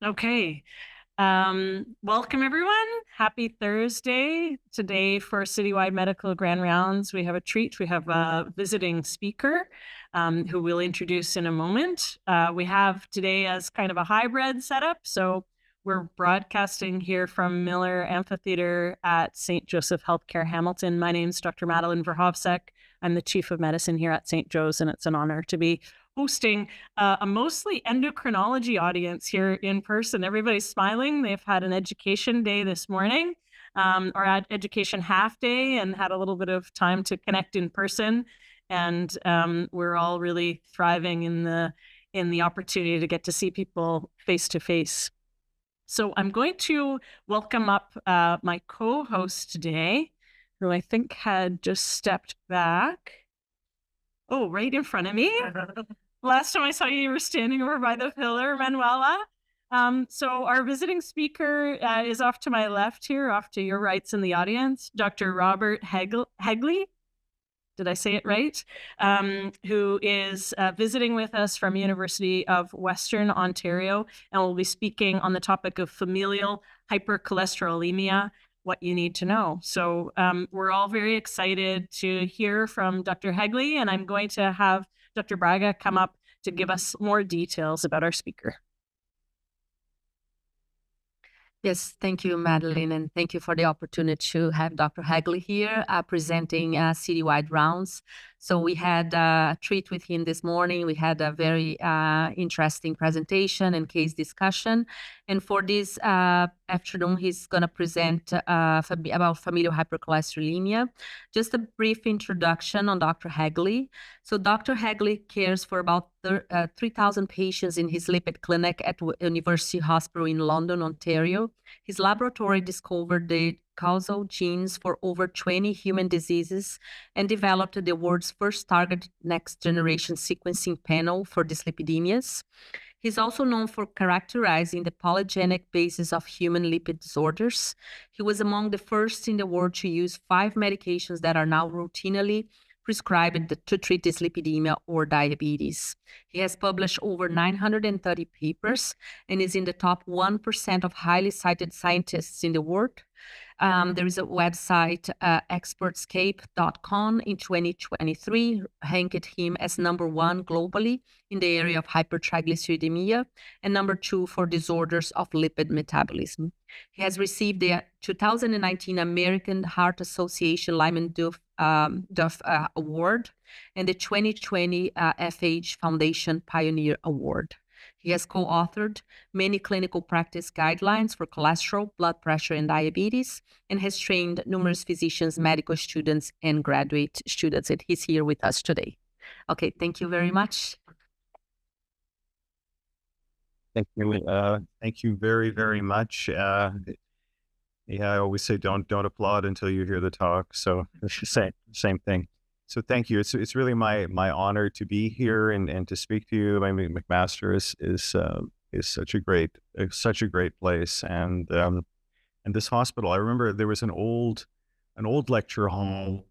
Okay. Welcome, everyone. Happy Thursday. Today for Citywide Medical Grand Rounds, we have a treat. We have a visiting speaker who we'll introduce in a moment. We have today as kind of a hybrid setup. So we're broadcasting here from Miller Amphitheater at St. Joseph Healthcare Hamilton. My name is Dr. Madeline Verhovsek. I'm the Chief of Medicine here at St. Joe's, and it's an honor to be hosting a mostly endocrinology audience here in person. Everybody's smiling. They've had an education day this morning, or had education half day, and had a little bit of time to connect in person. And we're all really thriving in the opportunity to get to see people face to face. So I'm going to welcome up my co-host today, who I think had just stepped back. Oh, right in front of me. Last time I saw you, you were standing over by the pillar, Manuela. So our visiting speaker is off to my left here, off to your rights in the audience, Dr. Robert Hegele. Did I say it right? Who is visiting with us from University of Western Ontario, and will be speaking on the topic of familial hypercholesterolemia, what you need to know. So we're all very excited to hear from Dr. Hegele, and I'm going to have Dr. Braga come up to give us more details about our speaker. Yes, thank you, Madeline, and thank you for the opportunity to have Dr. Hegele here presenting citywide rounds. So we had a treat with him this morning. We had a very interesting presentation and case discussion. And for this afternoon, he's going to present about familial hypercholesterolemia. Just a brief introduction on Dr. Hegele. So Dr. Hegele cares for about 3,000 patients in his lipid clinic at University Hospital in London, Ontario. His laboratory discovered the causal genes for over 20 human diseases and developed the world's first target next-generation sequencing panel for dyslipidemias. He's also known for characterizing the polygenic basis of human lipid disorders. He was among the first in the world to use 5 medications that are now routinely prescribed to treat dyslipidemia or diabetes. He has published over 930 papers and is in the top 1% of highly cited scientists in the world. There is a website, expertscape.com, in 2023, ranked him as #1 globally in the area of hypertriglyceridemia and #2 for disorders of lipid metabolism. He has received the 2019 American Heart Association Lyman Duff Award and the 2020 FH Foundation Pioneer Award. He has co-authored many clinical practice guidelines for cholesterol, blood pressure, and diabetes, and has trained numerous physicians, medical students, and graduate students. And he's here with us today. Okay, thank you very much. Thank you. Thank you very, very much. Yeah, I always say don't applaud until you hear the talk. So it's the same thing. So thank you. It's really my honor to be here and to speak to you. I mean, McMaster is such a great place, and this hospital. I remember there was an old lecture hall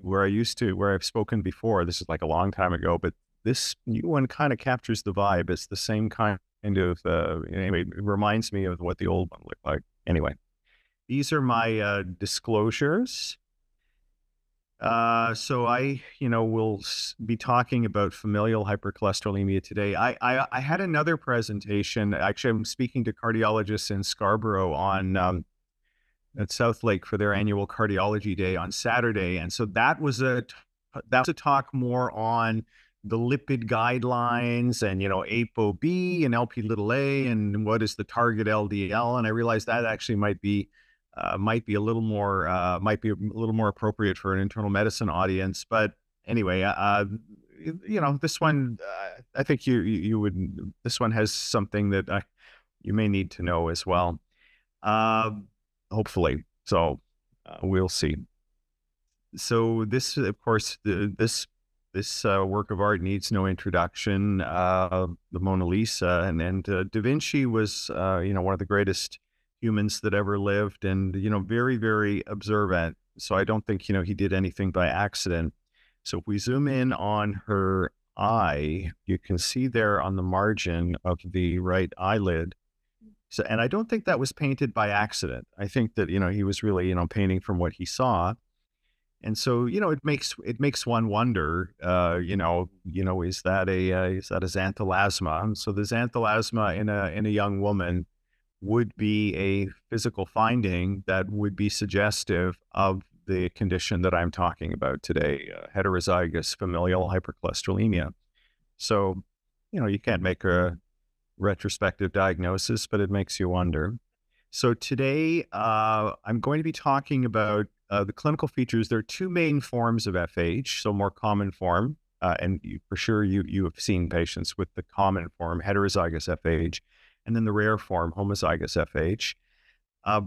where I've spoken before. This is like a long time ago, but this new one kind of captures the vibe. It's the same kind of anyway. It reminds me of what the old one looked like. Anyway, these are my disclosures. So I, will be talking about familial hypercholesterolemia today. I had another presentation. Actually, I'm speaking to cardiologists in Scarborough at South Lake for their annual cardiology day on Saturday. And so that was a talk more on the lipid guidelines and, ApoB and Lp(a) and what is the target LDL. And I realized that actually might be a little more appropriate for an internal medicine audience. But anyway, this one, I think you would. This one has something that you may need to know as well. Hopefully, so we'll see. So this, of course, this work of art needs no introduction. The Mona Lisa and Da Vinci was one of the greatest humans that ever lived, and very, very observant. So I don't think he did anything by accident. So if we zoom in on her eye, you can see there on the margin of the right eyelid, So, and I don't think that was painted by accident. I think that, he was really, painting from what he saw. And so, it makes one wonder, is that a xanthelasma? And so the xanthelasma in a young woman would be a physical finding that would be suggestive of the condition that I'm talking about today, heterozygous familial hypercholesterolemia. So, you can't make a retrospective diagnosis, but it makes you wonder. So today, I'm going to be talking about the clinical features. There are two main forms of FH, so more common form, and for sure you have seen patients with the common form, heterozygous FH, and then the rare form, homozygous FH. Uh,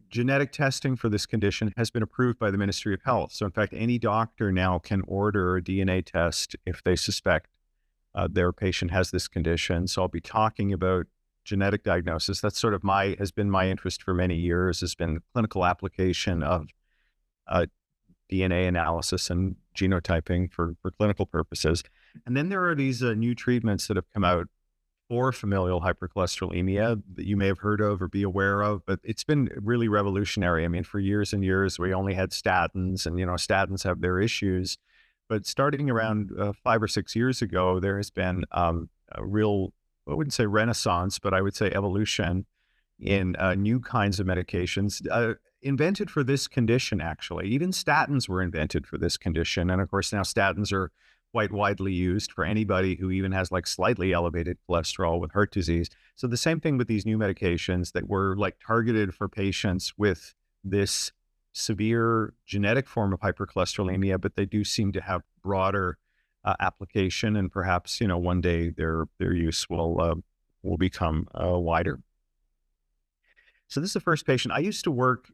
Genetic testing for this condition has been approved by the Ministry of Health. So in fact, any doctor now can order a DNA test if they suspect their patient has this condition. So I'll be talking about genetic diagnosis. That's sort of has been my interest for many years, has been clinical application of DNA analysis and genotyping for clinical purposes. And then there are these new treatments that have come out for familial hypercholesterolemia that you may have heard of or be aware of, but it's been really revolutionary. I mean, for years and years, we only had statins, and, statins have their issues. But starting around 5 or 6 years ago, there has been a real, I wouldn't say renaissance, but I would say evolution in new kinds of medications invented for this condition, actually. Even statins were invented for this condition. And of course, now statins are quite widely used for anybody who even has like slightly elevated cholesterol with heart disease. So the same thing with these new medications that were like targeted for patients with this severe genetic form of hypercholesterolemia, but they do seem to have broader application, and perhaps one day their use will become wider. So this is the first patient. I used to work.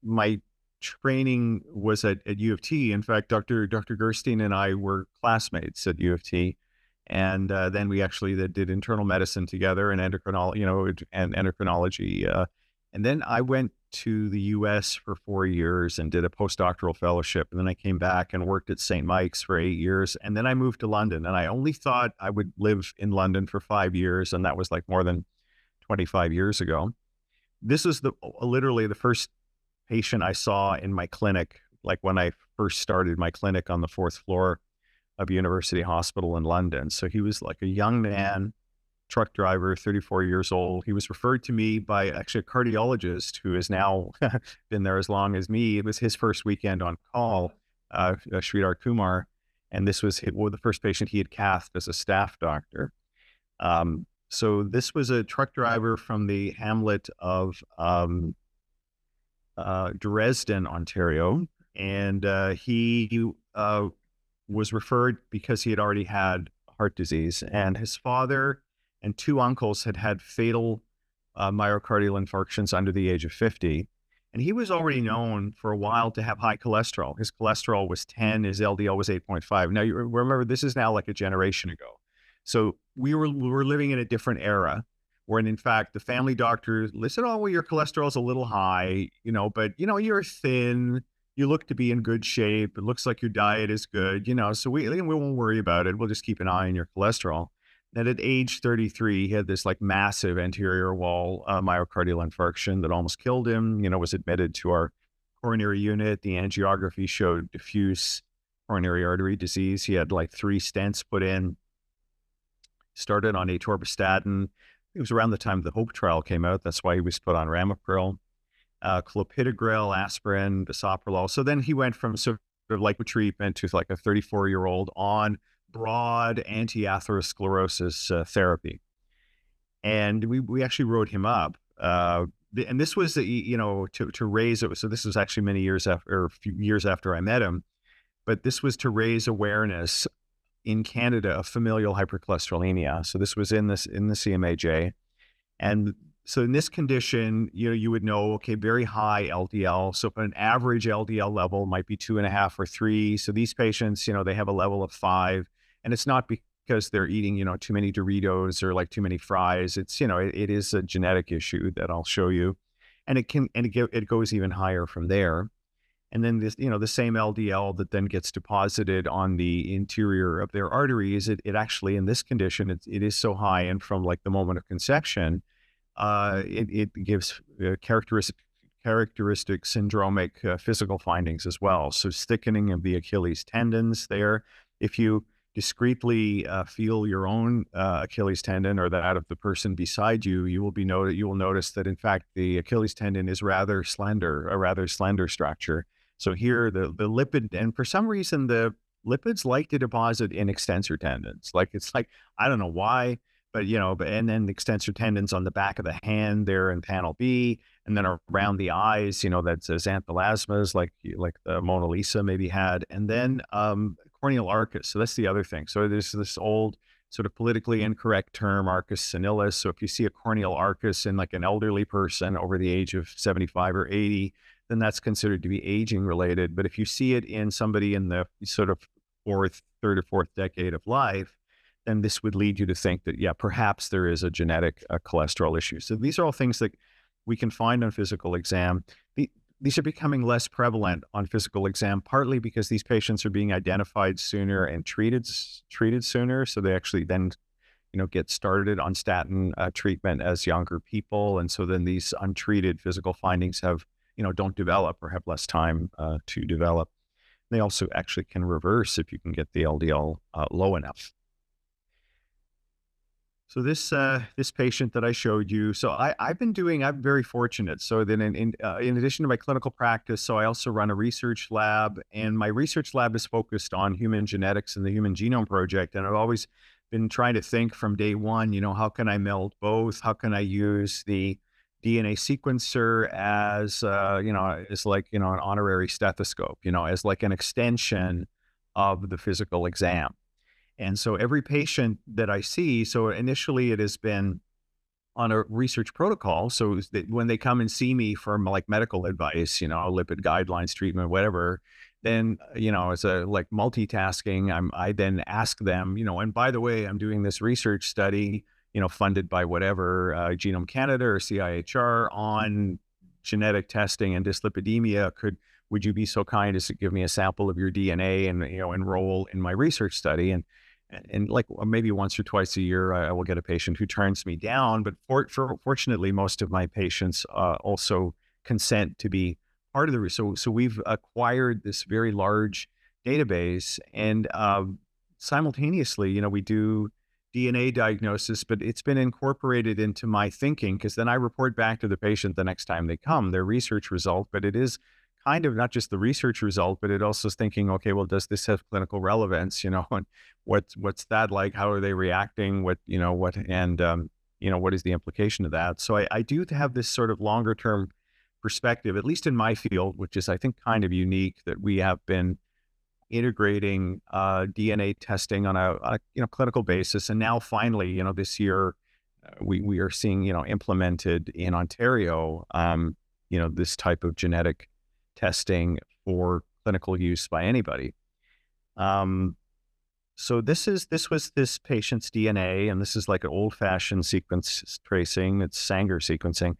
My training was at U of T. In fact, Dr. Gerstein and I were classmates at U of T. And then we actually did internal medicine together and endocrinology. And then I went to the US for 4 years and did a postdoctoral fellowship. And then I came back and worked at St. Mike's for 8 years. And then I moved to London, and I only thought I would live in London for 5 years. And that was like more than 25 years ago. This was literally the first patient I saw in my clinic, like when I first started my clinic on the 4th floor of University Hospital in London. So he was like a young man, truck driver, 34 years old. He was referred to me by actually a cardiologist who has now been there as long as me. It was his first weekend on call, Sridhar Kumar. And this was the first patient he had cathed as a staff doctor. So this was a truck driver from the hamlet of Dresden, Ontario. And he was referred because he had already had heart disease. And his father and 2 uncles had had fatal myocardial infarctions under the age of 50. And he was already known for a while to have high cholesterol. His cholesterol was 10, his LDL was 8.5. Now, you remember, this is now like a generation ago. So we were living in a different era, when in fact the family doctor said, "Oh, well, your cholesterol's a little high, but you're thin, you look to be in good shape, it looks like your diet is good, so we won't worry about it. We'll just keep an eye on your cholesterol." Then at age 33, he had this like massive anterior wall myocardial infarction that almost killed him. Was admitted to our coronary unit. The angiography showed diffuse coronary artery disease. He had like 3 stents put in. Started on atorvastatin. It was around the time the HOPE trial came out. That's why he was put on ramipril, clopidogrel, aspirin, bisoprolol. So then he went from sort of like a treatment to like a 34-year-old on broad anti-atherosclerosis therapy. And we actually wrote him up. And this was, to raise it. So this was actually many years after, or a few years after I met him. But this was to raise awareness in Canada of familial hypercholesterolemia. So this was in the CMAJ. And so in this condition, you would know, okay, very high LDL. So if an average LDL level might be 2.5 or 3. So these patients, they have a level of 5. And it's not because they're eating, too many Doritos or like too many fries. It's, it is a genetic issue that I'll show you. And it goes even higher from there. And then this, the same LDL that then gets deposited on the interior of their arteries, it actually, in this condition, it is so high, and from like the moment of conception, it gives characteristic syndromic physical findings as well. So thickening of the Achilles tendons there. If you discreetly feel your own Achilles tendon or that of the person beside you, you will notice that in fact the Achilles tendon is rather slender, a rather slender structure. So here the lipid, and for some reason the lipids like to deposit in extensor tendons. Like it's like, I don't know why, but and then the extensor tendons on the back of the hand there in panel B, and then around the eyes, that's xanthelasmas like the Mona Lisa maybe had, and then corneal arcus. So that's the other thing. So there's this old sort of politically incorrect term, arcus senilis. So if you see a corneal arcus in like an elderly person over the age of 75 or 80, then that's considered to be aging related. But if you see it in somebody in the sort of third or fourth decade of life, then this would lead you to think that, yeah, perhaps there is a genetic cholesterol issue. So these are all things that we can find on physical exam. These are becoming less prevalent on physical exam, partly because these patients are being identified sooner and treated sooner. So they actually then, get started on statin treatment as younger people. And so then these untreated physical findings don't develop or have less time to develop. They also actually can reverse if you can get the LDL low enough. So this patient that I showed you, so I'm very fortunate. So then in addition to my clinical practice, so I also run a research lab, and my research lab is focused on human genetics and the Human Genome Project. And I've always been trying to think from day one, how can I meld both? How can I use the DNA sequencer as, as like, an honorary stethoscope, as like an extension of the physical exam. And so every patient that I see, so initially it has been on a research protocol. So that when they come and see me for like medical advice, lipid guidelines, treatment, whatever, then, as a like multitasking, I then ask them, and by the way, I'm doing this research study, funded by whatever, Genome Canada or CIHR on genetic testing and dyslipidemia. Would you be so kind as to give me a sample of your DNA and, enroll in my research study? And like maybe once or twice a year, I will get a patient who turns me down. But fortunately, most of my patients also consent to be part of the research. So we've acquired this very large database, and simultaneously, we do DNA diagnosis, but it's been incorporated into my thinking, because then I report back to the patient the next time they come, their research result. But it is kind of not just the research result, but it also is thinking, okay, well, does this have clinical relevance, and what's that like? How are they reacting? What is the implication of that? So I do have this sort of longer term perspective, at least in my field, which is, I think, kind of unique, that we have been integrating DNA testing on a clinical basis. And now finally, this year, we are seeing, implemented in Ontario, this type of genetic testing for clinical use by anybody. So this was this patient's DNA, and this is like an old-fashioned sequence tracing. It's Sanger sequencing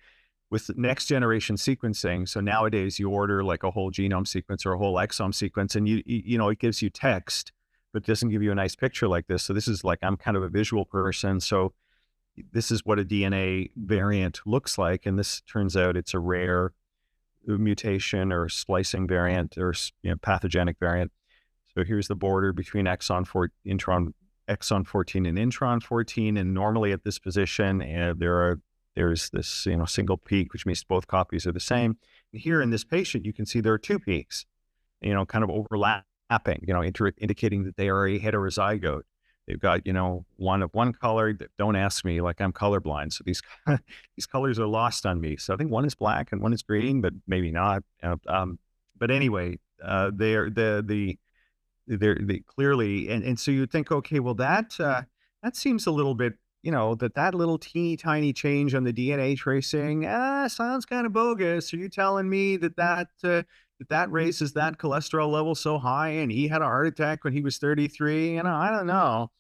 with next generation sequencing. So nowadays you order like a whole genome sequence or a whole exome sequence, and it gives you text, but doesn't give you a nice picture like this. So this is like, I'm kind of a visual person. So this is what a DNA variant looks like. And this turns out it's a rare mutation or splicing variant or pathogenic variant. So here's the border between exon 14 and intron 14. And normally at this position, there's this, single peak, which means both copies are the same. And here in this patient, you can see there are two peaks, kind of overlapping, indicating that they are a heterozygote. They've got, one of one color. Don't ask me, like I'm colorblind. So these these colors are lost on me. So I think one is black and one is green, but maybe not. But anyway, they're clearly, and so you think, okay, well that seems a little bit, that little teeny tiny change on the DNA tracing sounds kind of bogus. Are you telling me that raises that cholesterol level so high, and he had a heart attack when he was 33? I don't know.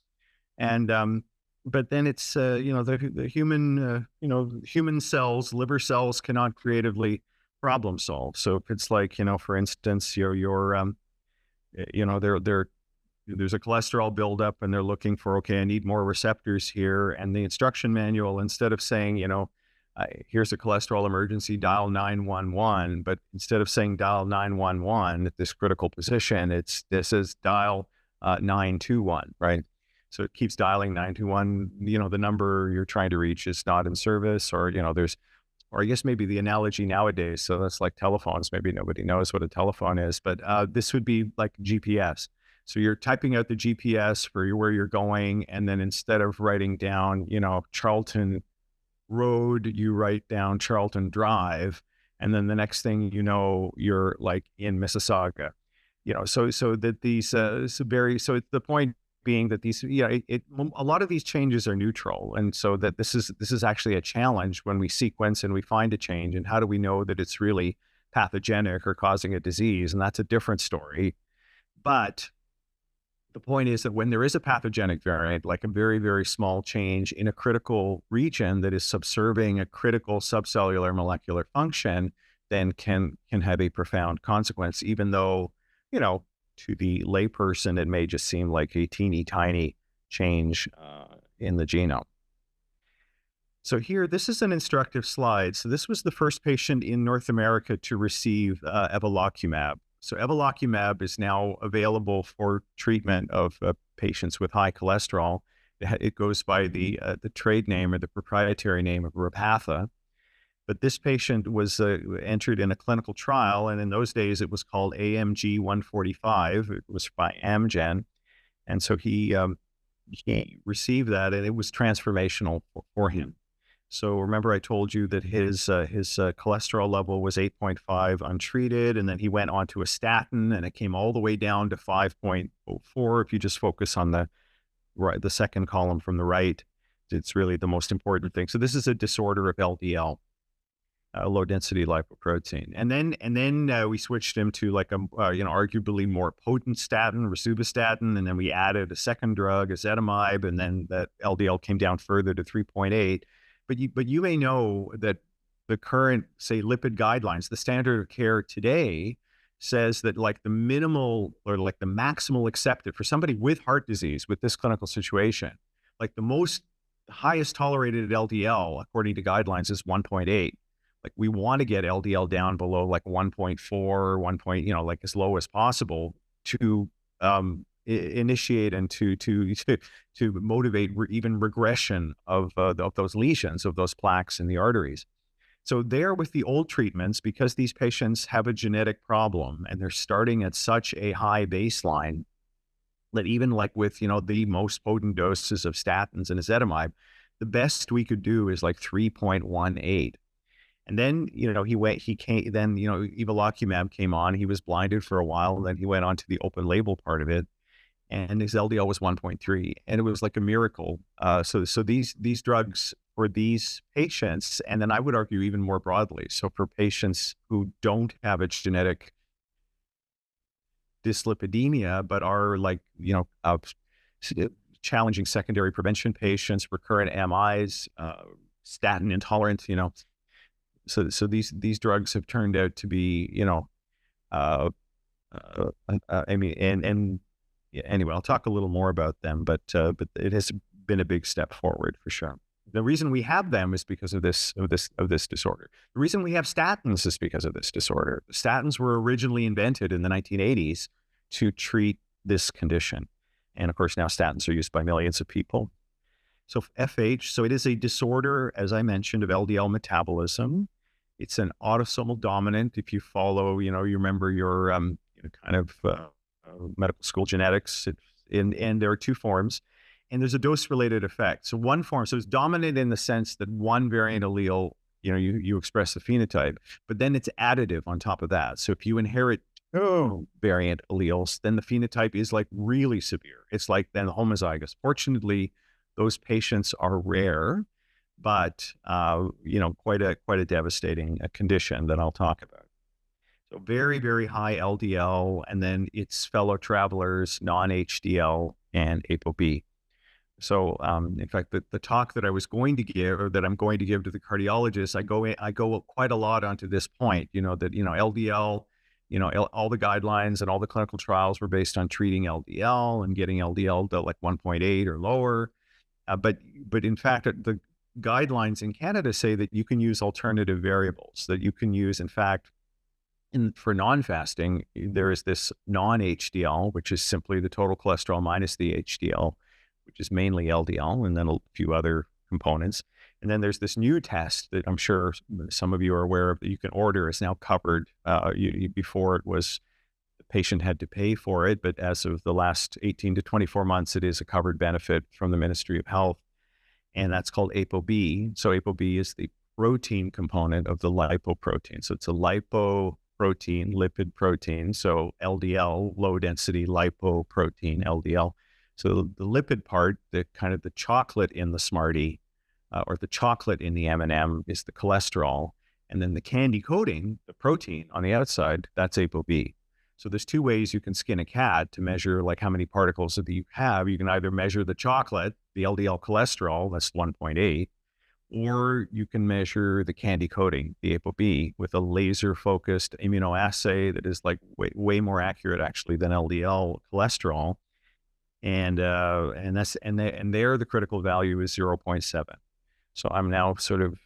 And but then it's the human human cells, liver cells, cannot creatively problem solve. So if it's like, for instance, there's a cholesterol buildup and they're looking for, okay, I need more receptors here. And the instruction manual, instead of saying, here's a cholesterol emergency, dial 911, but instead of saying dial 911 at this critical position, this is dial 921, right? So it keeps dialing 921, the number you're trying to reach is not in service, or, or I guess maybe the analogy nowadays, so that's like telephones, maybe nobody knows what a telephone is, but this would be like GPS. So you're typing out the GPS for where you're going, and then instead of writing down, Charlton Road, you write down Charlton Drive, and then the next thing you know, you're like in Mississauga. So that these so the point being that these, a lot of these changes are neutral, and so that this is actually a challenge when we sequence and we find a change, and how do we know that it's really pathogenic or causing a disease? And that's a different story. But the point is that when there is a pathogenic variant, like a very, very small change in a critical region that is subserving a critical subcellular molecular function, then can have a profound consequence, even though, to the layperson, it may just seem like a teeny tiny change in the genome. So here, this is an instructive slide. So this was the first patient in North America to receive evolocumab. So evolocumab is now available for treatment of patients with high cholesterol. It goes by the trade name or the proprietary name of Repatha. But this patient was entered in a clinical trial, and in those days it was called AMG 145. It was by Amgen, and so he received that, and it was transformational for him. So remember, I told you that his cholesterol level was 8.5 untreated, and then he went on to a statin, and it came all the way down to 5.04. If you just focus on the second column from the right, it's really the most important thing. So this is a disorder of LDL, low density lipoprotein, and then we switched him to like a arguably more potent statin, rosuvastatin, and then we added a second drug, ezetimibe, and then that LDL came down further to 3.8. But you may know that the current, say, lipid guidelines, the standard of care today, says that like the minimal or like the maximal accepted for somebody with heart disease with this clinical situation, like the highest tolerated LDL according to guidelines is 1.8. Like we want to get LDL down below like 1.4, 1. Like as low as possible to initiate and to motivate even regression of those lesions, of those plaques in the arteries. So there with the old treatments, because these patients have a genetic problem and they're starting at such a high baseline that even like with, the most potent doses of statins and ezetimibe, the best we could do is like 3.18. And then, evolocumab came on, he was blinded for a while, and then he went on to the open label part of it, and his LDL was 1.3, and it was like a miracle. So these drugs for these patients, and then I would argue even more broadly, so for patients who don't have a genetic dyslipidemia, but are like, challenging secondary prevention patients, recurrent MIs, statin intolerant, So these drugs have turned out to be, anyway, I'll talk a little more about them, but it has been a big step forward for sure. The reason we have them is because of this disorder. The reason we have statins is because of this disorder. Statins were originally invented in the 1980s to treat this condition, and of course now statins are used by millions of people. So FH, so it is a disorder, as I mentioned, of LDL metabolism. It's an autosomal dominant. If you follow, you remember your medical school genetics, and there are two forms, and there's a dose-related effect. So one form, so it's dominant in the sense that one variant allele, you express the phenotype, but then it's additive on top of that. So if you inherit two variant alleles, then the phenotype is like really severe. It's like then the homozygous. Fortunately, those patients are rare, but quite a devastating condition that I'll talk about. So very, very high LDL, and then its fellow travelers, non-HDL and ApoB. So, in fact, the talk that I was going to give, or that I'm going to give to the cardiologists, I go quite a lot onto this point, that, LDL, all the guidelines and all the clinical trials were based on treating LDL and getting LDL to like 1.8 or lower. But in fact, the guidelines in Canada say that you can use alternative variables, that you can use, in fact, for non-fasting, there is this non-HDL, which is simply the total cholesterol minus the HDL, which is mainly LDL, and then a few other components. And then there's this new test that I'm sure some of you are aware of that you can order. It's now covered. Before it was, the patient had to pay for it, but as of the last 18 to 24 months, it is a covered benefit from the Ministry of Health, and that's called ApoB. So ApoB is the protein component of the lipoprotein. So it's a lipoprotein, lipid protein. So LDL, low density lipoprotein, LDL. So the lipid part, the kind of the chocolate in the Smartie, or the chocolate in the M&M, is the cholesterol. And then the candy coating, the protein on the outside, that's ApoB. So there's two ways you can skin a cat to measure like how many particles that you have. You can either measure the chocolate, the LDL cholesterol, that's 1.8, or you can measure the candy coating, the ApoB, with a laser focused immunoassay that is like way more accurate actually than LDL cholesterol. And there the critical value is 0.7. So I'm now sort of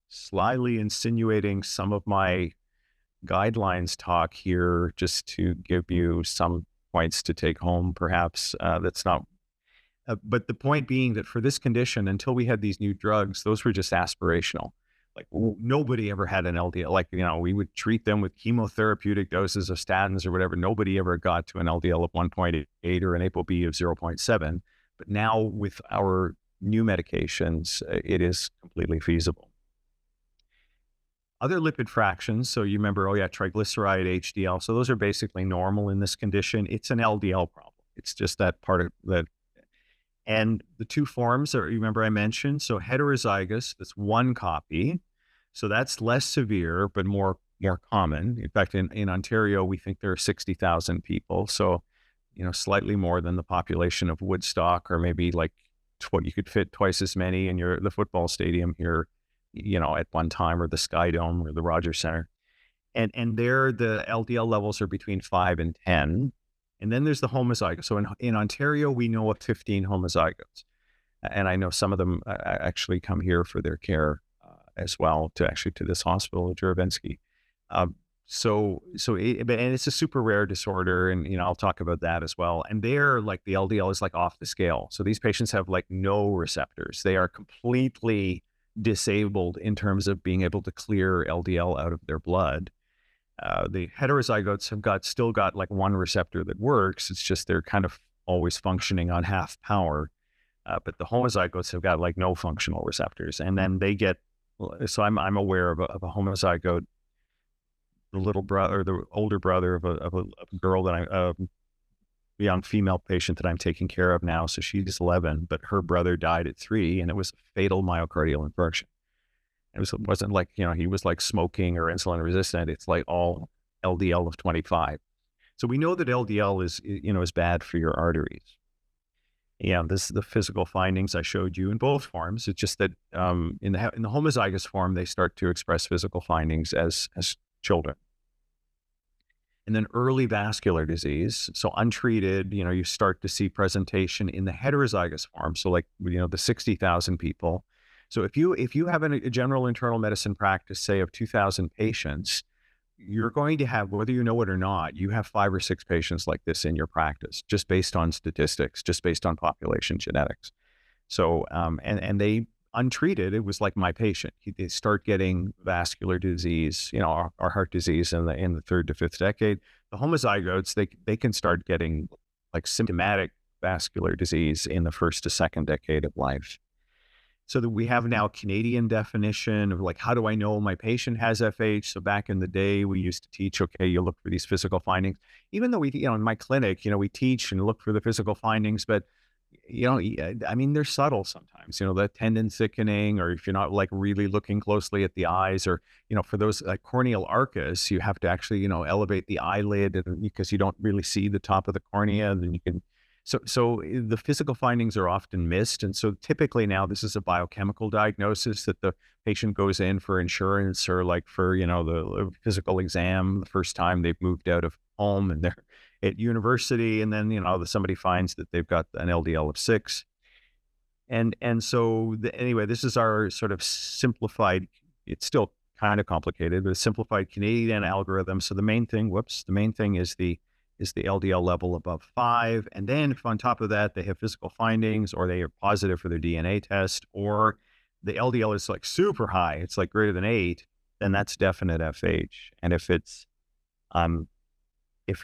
slyly insinuating some of my guidelines talk here just to give you some points to take home, perhaps. That's not, but the point being that for this condition, until we had these new drugs, those were just aspirational. Like nobody ever had an LDL. Like, we would treat them with chemotherapeutic doses of statins or whatever. Nobody ever got to an LDL of 1.8 or an ApoB of 0.7. But now with our new medications, it is completely feasible. Other lipid fractions. So you remember, triglyceride, HDL. So those are basically normal in this condition. It's an LDL problem. It's just that part of that. And the two forms are, remember I mentioned, so heterozygous, that's one copy. So that's less severe, but more common. In fact, in Ontario, we think there are 60,000 people. So, slightly more than the population of Woodstock, or maybe like what you could fit twice as many in the football stadium here, at one time, or the Sky Dome or the Rogers Center. And there, the LDL levels are between 5 and 10. And then there's the homozygous. So in Ontario, we know of 15 homozygotes. And I know some of them actually come here for their care as well, to this hospital at Jurevensky. And it's a super rare disorder. And, I'll talk about that as well. And they're like, the LDL is like off the scale. So these patients have like no receptors. They are completely disabled in terms of being able to clear LDL out of their blood. The heterozygotes have still got like one receptor that works. It's just they're kind of always functioning on half power. But the homozygotes have got like no functional receptors, and then they get. So I'm aware of a homozygote, the little brother, the older brother of a girl that a young female patient that I'm taking care of now. So she's 11, but her brother died at 3, and it was a fatal myocardial infarction. It wasn't like, he was like smoking or insulin resistant. It's like all LDL of 25. So we know that LDL is bad for your arteries. This is the physical findings I showed you in both forms. It's just that in the homozygous form, they start to express physical findings as children. And then early vascular disease. So untreated, you start to see presentation in the heterozygous form. So like, the 60,000 people. So if you have a general internal medicine practice, say of 2,000 patients, you're going to have, whether you know it or not, you have 5 or 6 patients like this in your practice, just based on statistics, just based on population genetics. So, and they untreated, it was like my patient. They start getting vascular disease, our heart disease in the 3rd to 5th decade. The homozygotes, they can start getting like symptomatic vascular disease in the 1st to 2nd decade of life. So that we have now a Canadian definition of like, how do I know my patient has FH? So back in the day, we used to teach, okay, you look for these physical findings. Even though we, in my clinic, we teach and look for the physical findings, but, they're subtle sometimes, the tendon thickening, or if you're not like really looking closely at the eyes, or, for those like corneal arcus, you have to actually, elevate the eyelid because you don't really see the top of the cornea, and then you can So the physical findings are often missed. And so typically now this is a biochemical diagnosis that the patient goes in for insurance or like for, the physical exam the first time they've moved out of home and they're at university. And then, somebody finds that they've got an LDL of 6. And so anyway, this is our sort of simplified, it's still kind of complicated, but a simplified Canadian algorithm. So the main thing is the LDL level above 5. And then if on top of that, they have physical findings or they are positive for their DNA test, or the LDL is like super high, it's like greater than 8, then that's definite FH. And if it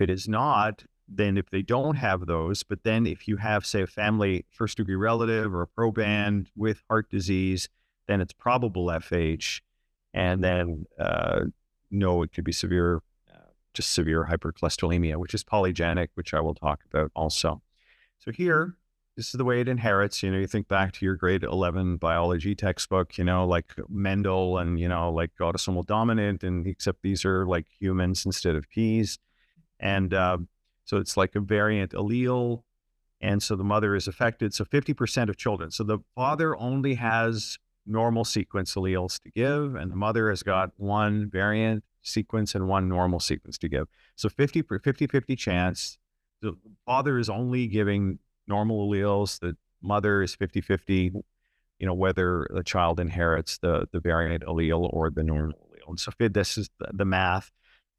is not, then if they don't have those, but then if you have, say, a family first degree relative or a proband with heart disease, then it's probable FH. And then, no, it could be severe hypercholesterolemia, which is polygenic, which I will talk about also. So here, this is the way it inherits. You think back to your grade 11 biology textbook, like Mendel and, like autosomal dominant, and except these are like humans instead of peas. And so it's like a variant allele. And so the mother is affected. So 50% of children. So the father only has normal sequence alleles to give, and the mother has got one variant sequence and one normal sequence to give. So 50-50 chance. The father is only giving normal alleles. The mother is 50-50, whether the child inherits the variant allele or the normal allele. And so this is the math.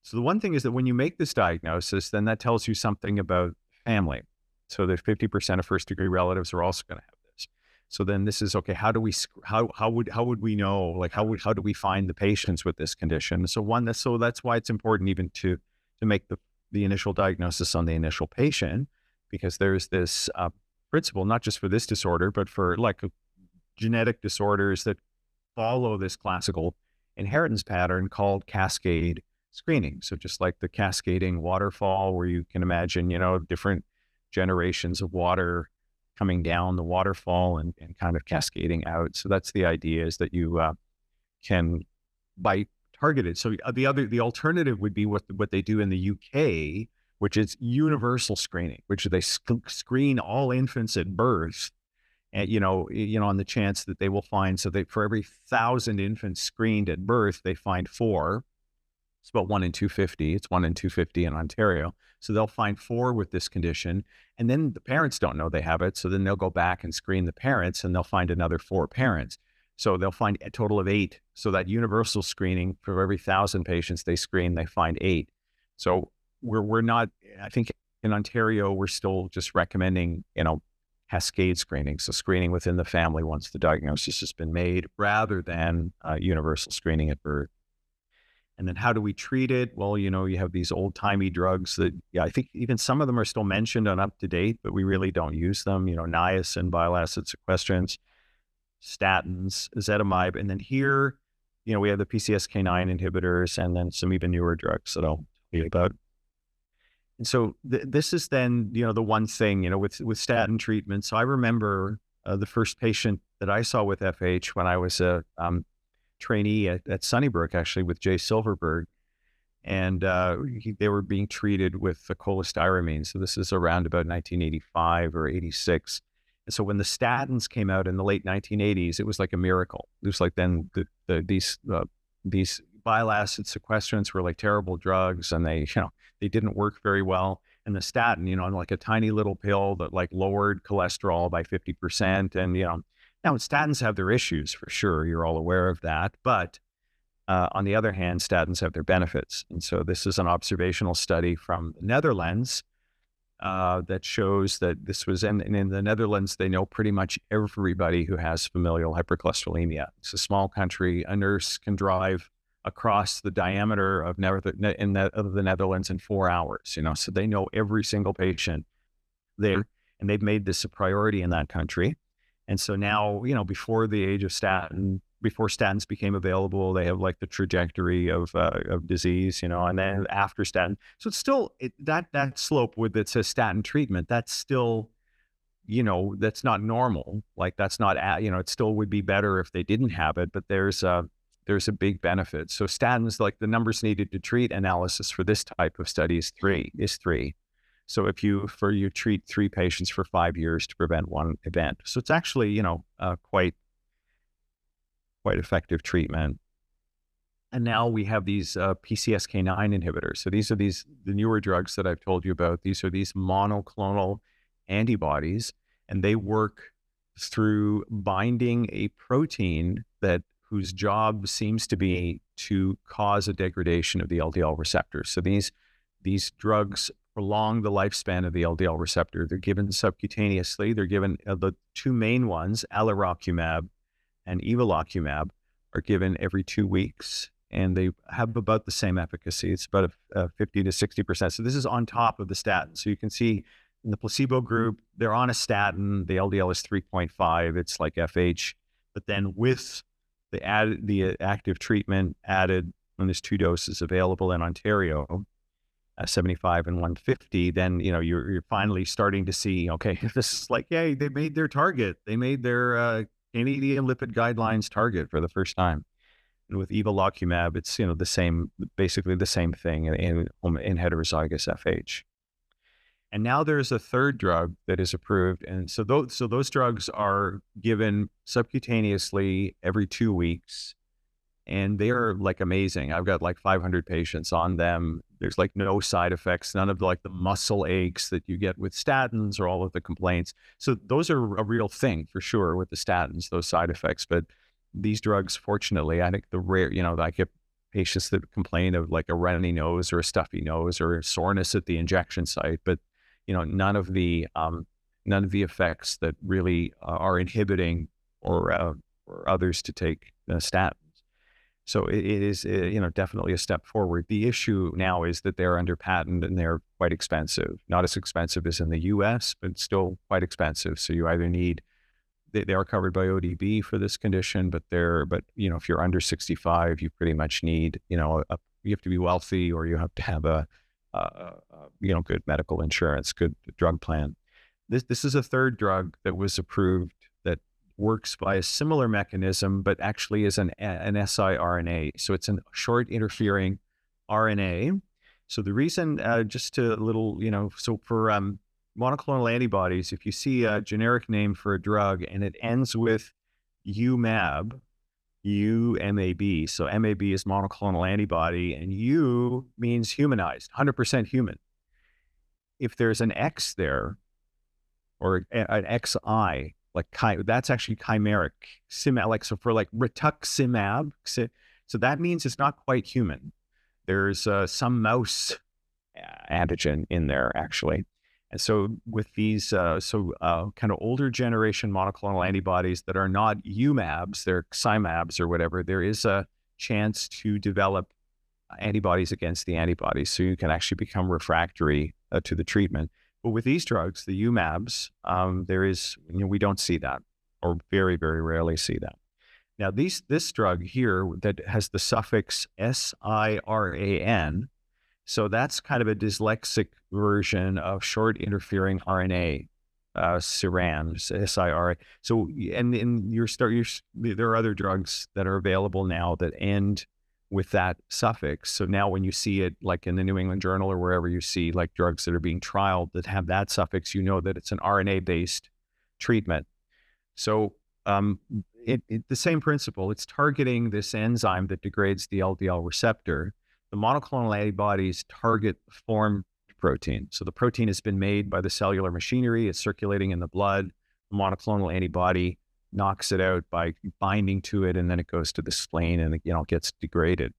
So the one thing is that when you make this diagnosis, then that tells you something about family. So that 50% of first degree relatives are also going to have this. So then this is, okay, how would we know, like how do we find the patients with this condition? So that's why it's important even to make the initial diagnosis on the initial patient, because there's this principle, not just for this disorder, but for like genetic disorders that follow this classical inheritance pattern called cascade screening. So just like the cascading waterfall, where you can imagine, different generations of water coming down the waterfall and kind of cascading out. So that's the idea, is that you can, by targeted. So the alternative would be what they do in the UK, which is universal screening, which they screen all infants at birth, and on the chance that they will find. So for every 1,000 infants screened at birth, they find 4. It's about 1 in 250. It's 1 in 250 in Ontario. So they'll find 4 with this condition. And then the parents don't know they have it. So then they'll go back and screen the parents, and they'll find another 4 parents. So they'll find a total of 8. So that universal screening, for every 1,000 patients they screen, they find 8. So we're not, I think in Ontario, we're still just recommending, cascade screening. So screening within the family once the diagnosis has been made, rather than universal screening at birth. And then how do we treat it? Well, you have these old-timey drugs that, I think even some of them are still mentioned on up-to-date, but we really don't use them. Niacin, bile acid sequestrants, statins, ezetimibe. And then here, we have the PCSK9 inhibitors, and then some even newer drugs that I'll tell you about. And so this is then, the one thing, with statin treatment. So I remember the first patient that I saw with FH when I was a trainee at Sunnybrook, actually, with Jay Silverberg. And they were being treated with the cholestyramine. So this is around about 1985 or 86. And so when the statins came out in the late 1980s, it was like a miracle. It was like then these bile acid sequestrants were like terrible drugs, and they didn't work very well. And the statin, like a tiny little pill that like lowered cholesterol by 50%. And, now statins have their issues for sure. You're all aware of that. But on the other hand, statins have their benefits. And so this is an observational study from the Netherlands that shows that this was in the Netherlands. They know pretty much everybody who has familial hypercholesterolemia. It's a small country. A nurse can drive across the diameter of the Netherlands in 4 hours, so they know every single patient there, and they've made this a priority in that country. And so now, before the age of before statins became available, they have like the trajectory of disease, and then after statin. So it's still that slope that says statin treatment, that's still, that's not normal. Like that's not, it still would be better if they didn't have it, but there's a big benefit. So statins, like the numbers needed to treat analysis for this type of study is three. So if you treat 3 patients for 5 years to prevent one event. So it's actually, quite effective treatment. And now we have these PCSK9 inhibitors. So these are the newer drugs that I've told you about. These are these monoclonal antibodies, and they work through binding a protein whose job seems to be to cause a degradation of the LDL receptor. So these drugs prolong the lifespan of the LDL receptor. They're given subcutaneously. They're given the 2 main ones, alirocumab and evolocumab, are given every 2 weeks, and they have about the same efficacy. It's about 50 to 60%. So this is on top of the statin. So you can see in the placebo group, they're on a statin. The LDL is 3.5. It's like FH. But then with the active treatment added, when there's 2 doses available in Ontario, 75 and 150, then you're finally starting to see, okay, this is like, yay, they made their target. They made their Canadian lipid guidelines target for the first time. And with evolocumab, it's basically the same thing in heterozygous FH. And now there's a third drug that is approved, and so those drugs are given subcutaneously every 2 weeks, and they are like amazing. I've got like 500 patients on them. There's like no side effects, none of the muscle aches that you get with statins or all of the complaints. So those are a real thing for sure with the statins, those side effects. But these drugs, fortunately, I think I get patients that complain of like a runny nose or a stuffy nose or soreness at the injection site, but none of the effects that really are inhibiting or others to take statins. So it is, definitely a step forward. The issue now is that they're under patent and they're quite expensive. Not as expensive as in the U.S., but still quite expensive. So you either need, they are covered by ODB for this condition, but if you're under 65, you pretty much need, you have to be wealthy, or you have to have a good medical insurance, good drug plan. This is a third drug that was approved that works by a similar mechanism, but actually is an siRNA. So it's a short interfering RNA. So the reason, so for monoclonal antibodies, if you see a generic name for a drug and it ends with UMAB, UMAB. So MAB is monoclonal antibody, and U means humanized, 100% human. If there's an X there, or an XI, that's actually chimeric. So for like rituximab, so that means it's not quite human. There's some mouse antigen in there, actually. And so with these kind of older generation monoclonal antibodies that are not UMABs, they're XIMABs or whatever, there is a chance to develop antibodies against the antibodies. So you can actually become refractory to the treatment. But with these drugs, the UMABs, we don't see that, or very, very rarely see that. Now, this drug here that has the suffix SIRAN, so that's kind of a dyslexic version of short interfering RNA, SIRAN, SIRA. So, and there are other drugs that are available now that end with that suffix. So now when you see it, like in the New England Journal or wherever you see like drugs that are being trialed that have that suffix, you know that it's an RNA-based treatment. So the same principle, it's targeting this enzyme that degrades the LDL receptor. The monoclonal antibodies target the formed protein. So the protein has been made by the cellular machinery, it's circulating in the blood. The monoclonal antibody knocks it out by binding to it, and then it goes to the spleen and it gets degraded.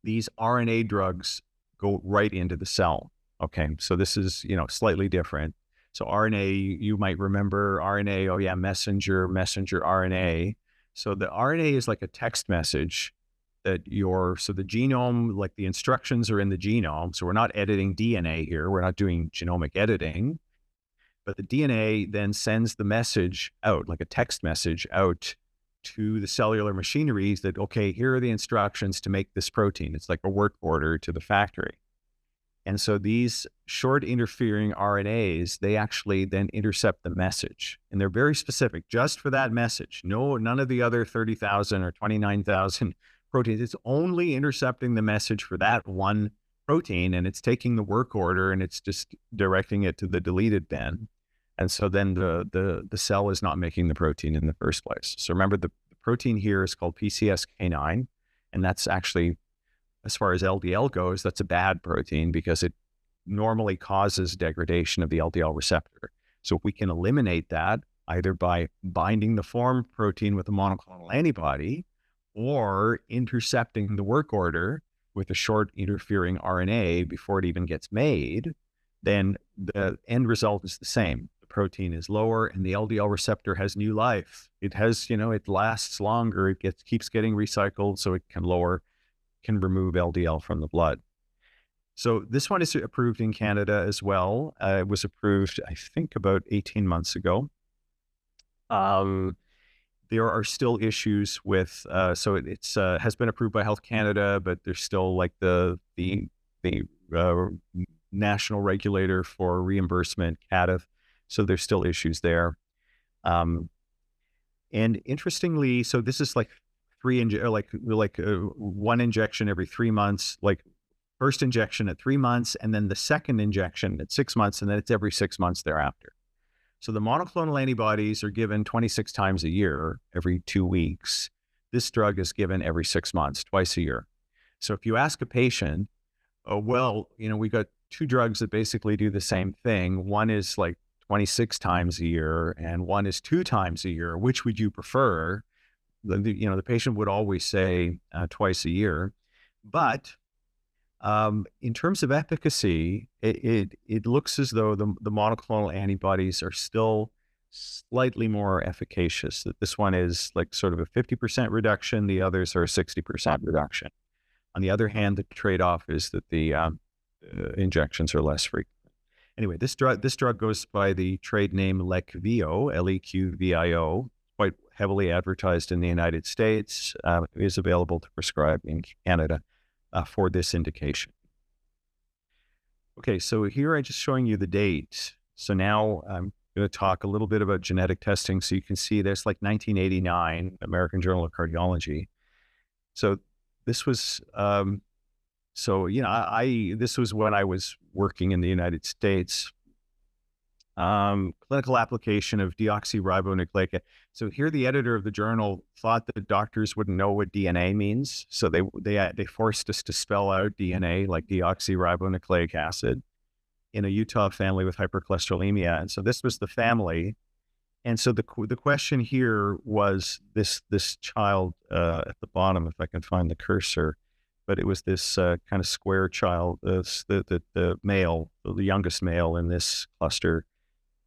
These RNA drugs go right into the cell. Okay, so this is slightly different. So RNA, you might remember RNA, messenger RNA. So the RNA is like a text message that so the genome, like the instructions are in the genome. So we're not editing DNA here. We're not doing genomic editing. But the DNA then sends the message out, like a text message out to the cellular machineries that, okay, here are the instructions to make this protein. It's like a work order to the factory. And so these short interfering RNAs, they actually then intercept the message. And they're very specific just for that message. None of the other 30,000 or 29,000 proteins. It's only intercepting the message for that one protein, and it's taking the work order and it's just directing it to the deleted bin. And so then the cell is not making the protein in the first place. So remember, the protein here is called PCSK9, and that's actually, as far as LDL goes, that's a bad protein because it normally causes degradation of the LDL receptor. So if we can eliminate that, either by binding the formed protein with a monoclonal antibody or intercepting the work order with a short interfering RNA before it even gets made, then the end result is the same. The protein is lower and the LDL receptor has new life. It has, it lasts longer. It keeps getting recycled, so it can remove LDL from the blood. So this one is approved in Canada as well. It was approved, I think, about 18 months ago. There are still issues with, so it's has been approved by Health Canada, but there's still like the national regulator for reimbursement, CADF. So there's still issues there. And interestingly, so this is like one injection every 3 months, like first injection at 3 months, and then the second injection at 6 months, and then it's every 6 months thereafter. So the monoclonal antibodies are given 26 times a year, every 2 weeks. This drug is given every 6 months, twice a year. So if you ask a patient, oh, well, we got 2 drugs that basically do the same thing. One is like 26 times a year and one is 2 times a year. Which would you prefer? The patient would always say twice a year. But in terms of efficacy, it looks as though the monoclonal antibodies are still slightly more efficacious. That this one is like sort of a 50% reduction. The others are a 60% reduction. On the other hand, the trade-off is that the injections are less frequent. Anyway, this drug goes by the trade name Leqvio, Leqvio, quite heavily advertised in the United States. Is available to prescribe in Canada for this indication. Okay, so here I'm just showing you the date. So now I'm going to talk a little bit about genetic testing. So you can see there's like 1989, American Journal of Cardiology. So this was, this was when I was working in the United States. Clinical application of deoxyribonucleic acid. So here the editor of the journal thought that doctors wouldn't know what DNA means. So they forced us to spell out DNA, like deoxyribonucleic acid, in a Utah family with hypercholesterolemia. And so this was the family. And so the question here was this child at the bottom, if I can find the cursor, but it was this kind of square child, the male, the youngest male in this cluster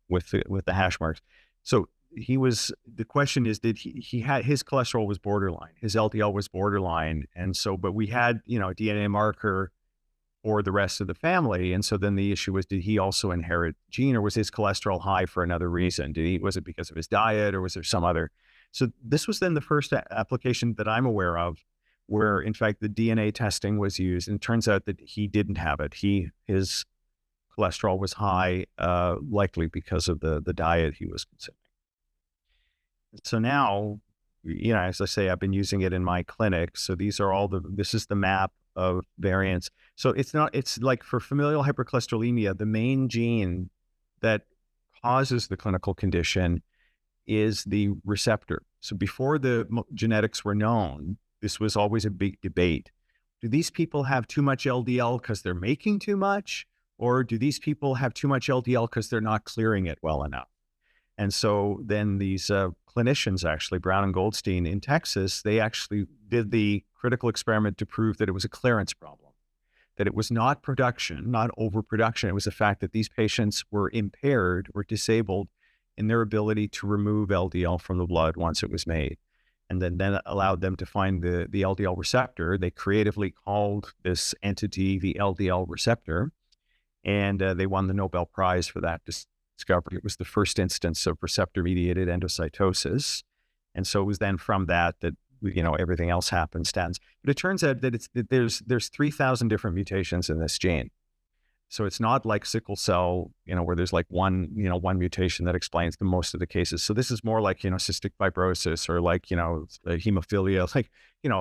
with the hash marks. So the question is, did he had, his cholesterol was borderline, his LDL was borderline. And so, but we had, a DNA marker for the rest of the family. And so then the issue was, did he also inherit gene, or was his cholesterol high for another reason? Was it because of his diet, or was there some other? So this was then the first application that I'm aware of where in fact the DNA testing was used, and it turns out that he didn't have it. His cholesterol was high, likely because of the diet he was consuming. So now, as I say, I've been using it in my clinic. So these are this is the map of variants. So it's like for familial hypercholesterolemia, the main gene that causes the clinical condition is the receptor. So before the genetics were known, this was always a big debate. Do these people have too much LDL because they're making too much? Or do these people have too much LDL because they're not clearing it well enough? And so then these clinicians, actually, Brown and Goldstein in Texas, they actually did the critical experiment to prove that it was a clearance problem, that it was not production, not overproduction. It was the fact that these patients were impaired or disabled in their ability to remove LDL from the blood once it was made. And then allowed them to find the LDL receptor. They creatively called this entity the LDL receptor, and they won the Nobel Prize for that discovery. It was the first instance of receptor-mediated endocytosis. And so it was then from that everything else happened, statins. But it turns out that there's 3,000 different mutations in this gene. So it's not like sickle cell, where there's like one mutation that explains the most of the cases. So this is more like, cystic fibrosis, or like, hemophilia,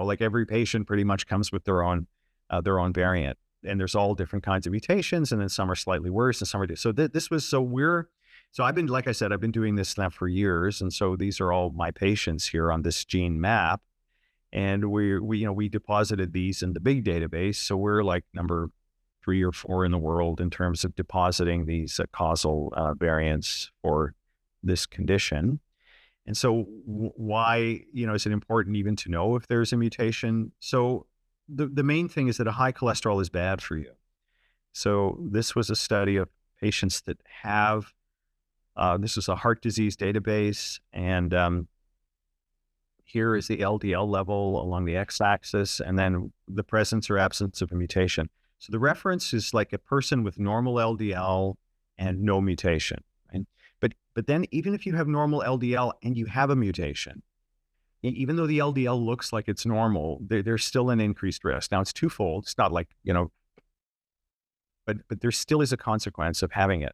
like every patient pretty much comes with their own variant. and there's all different kinds of mutations, and then some are slightly worse and some are, so I've been, like I said, I've been doing this now for years. And so these are all my patients here on this gene map. And we deposited these in the big database. So we're like number 3 or 4 in the world in terms of depositing these causal variants for this condition. And so why, is it important even to know if there's a mutation? So the main thing is that a high cholesterol is bad for you. So this was a study of patients that have, this is a heart disease database, and here is the LDL level along the x-axis, and then the presence or absence of a mutation. So the reference is like a person with normal LDL and no mutation. Right? But then even if you have normal LDL and you have a mutation, even though the LDL looks like it's normal, there's still an increased risk. Now it's twofold. It's not like, but there still is a consequence of having it.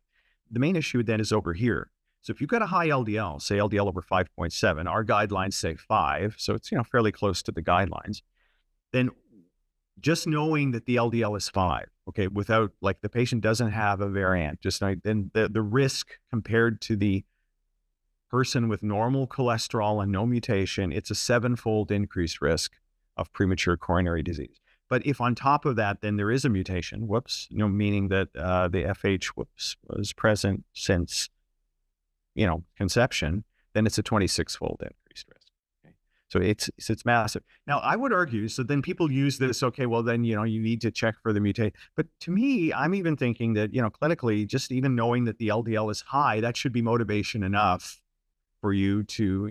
The main issue then is over here. So if you've got a high LDL, say LDL over 5.7, our guidelines say 5, so it's fairly close to the guidelines, then just knowing that the LDL is 5, okay, without, like, the patient doesn't have a variant, just like, then the risk compared to the person with normal cholesterol and no mutation, it's a 7-fold increased risk of premature coronary disease. But if on top of that, then there is a mutation, meaning that the FH was present since, conception, then it's a 26-fold increased risk. Okay? So it's massive. Now, I would argue, so then people use this, okay, well, then, you need to check for the mutation. But to me, I'm even thinking that, clinically, just even knowing that the LDL is high, that should be motivation enough for you to,